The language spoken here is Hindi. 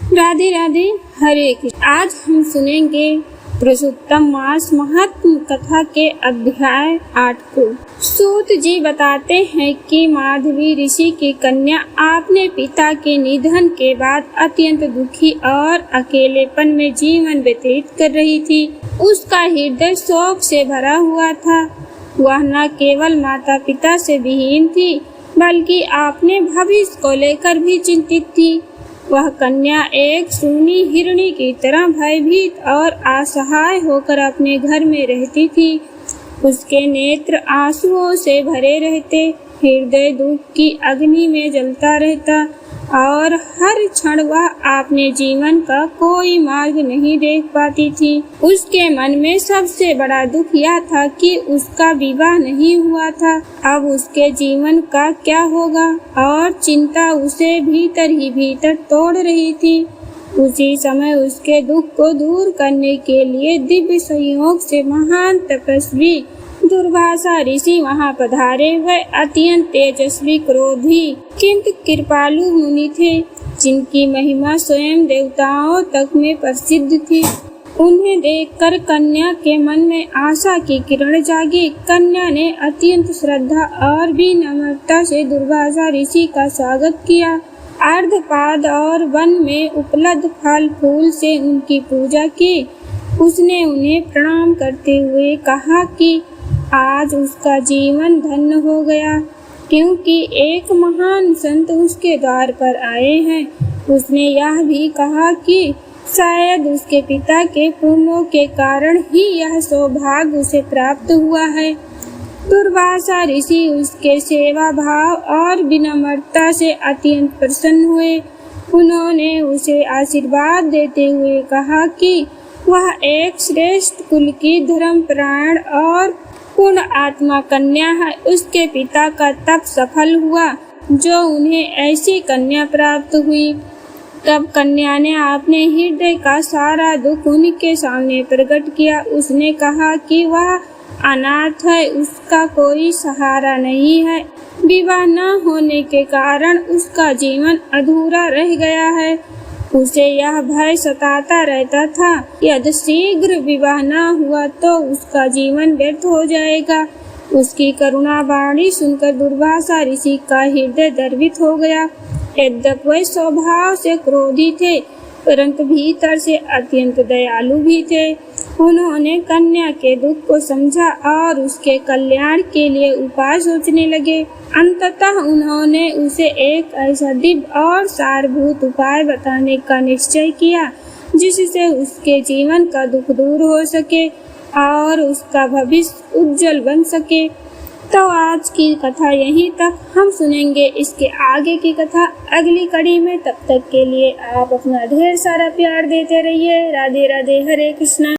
राधे राधे, हरे कृष्ण। आज हम सुनेंगे पुरुषोत्तम मास महात्म कथा के अध्याय 8 को। सूत जी बताते हैं कि माधवी ऋषि की कन्या अपने पिता के निधन के बाद अत्यंत दुखी और अकेलेपन में जीवन व्यतीत कर रही थी। उसका हृदय शोक से भरा हुआ था। वह न केवल माता पिता से विहीन थी, बल्कि अपने भविष्य को लेकर भी चिंतित थी। वह कन्या एक सूनी हिरणी की तरह भयभीत और असहाय होकर अपने घर में रहती थी। उसके नेत्र आंसुओं से भरे रहते, हृदय दुख की अग्नि में जलता रहता और हर क्षण वह अपने जीवन का कोई मार्ग नहीं देख पाती थी। उसके मन में सबसे बड़ा दुख यह था कि उसका विवाह नहीं हुआ था। अब उसके जीवन का क्या होगा, और चिंता उसे भीतर ही भीतर तोड़ रही थी। उसी समय उसके दुख को दूर करने के लिए दिव्य संयोग से महान तपस्वी दुर्वासा ऋषि वहां पधारे। वह अत्यंत तेजस्वी, क्रोधी किंतु कृपालु मुनि थे, जिनकी महिमा स्वयं देवताओं तक में प्रसिद्ध थी। उन्हें देखकर कन्या के मन में आशा की किरण जागी। कन्या ने अत्यंत श्रद्धा और विनम्रता से दुर्वासा ऋषि का स्वागत किया। अर्धपाद और वन में उपलब्ध फल फूल से उनकी पूजा की। उसने उन्हें प्रणाम करते हुए कहा कि आज उसका जीवन धन्य हो गया, क्योंकि एक महान संत उसके द्वार पर आए हैं। उसने यह भी कहा कि शायद उसके पिता के पुण्यों के कारण ही यह सौभाग्य उसे प्राप्त हुआ है। दुर्वासा ऋषि उसके सेवा भाव और विनम्रता से अत्यंत प्रसन्न हुए। उन्होंने उसे आशीर्वाद देते हुए कहा कि वह एक श्रेष्ठ कुल की धर्मपरायण और पूर्ण आत्मा कन्या है। उसके पिता का तप सफल हुआ, जो उन्हें ऐसी कन्या प्राप्त हुई। तब कन्या ने अपने हृदय का सारा दुख उनके सामने प्रकट किया। उसने कहा कि वह अनाथ है, उसका कोई सहारा नहीं है। विवाह न होने के कारण उसका जीवन अधूरा रह गया है। उसे यह भय सताता रहता था, यदि शीघ्र विवाह न हुआ तो उसका जीवन व्यर्थ हो जाएगा। उसकी करुणा वाणी सुनकर दुर्वासा ऋषि का हृदय द्रवित हो गया। यद्यपि वह स्वभाव से क्रोधी थे, परंतु भीतर से अत्यंत दयालु भी थे। उन्होंने कन्या के दुख को समझा और उसके कल्याण के लिए उपाय सोचने लगे। अंततः उन्होंने उसे एक ऐसा दिव्य और सारभूत उपाय बताने का निश्चय किया, जिससे उसके जीवन का दुख दूर हो सके और उसका भविष्य उज्जवल बन सके। तो आज की कथा यहीं तक। हम सुनेंगे इसके आगे की कथा अगली कड़ी में। तब तक के लिए आप अपना ढेर सारा प्यार देते रहिए। राधे राधे, हरे कृष्णा।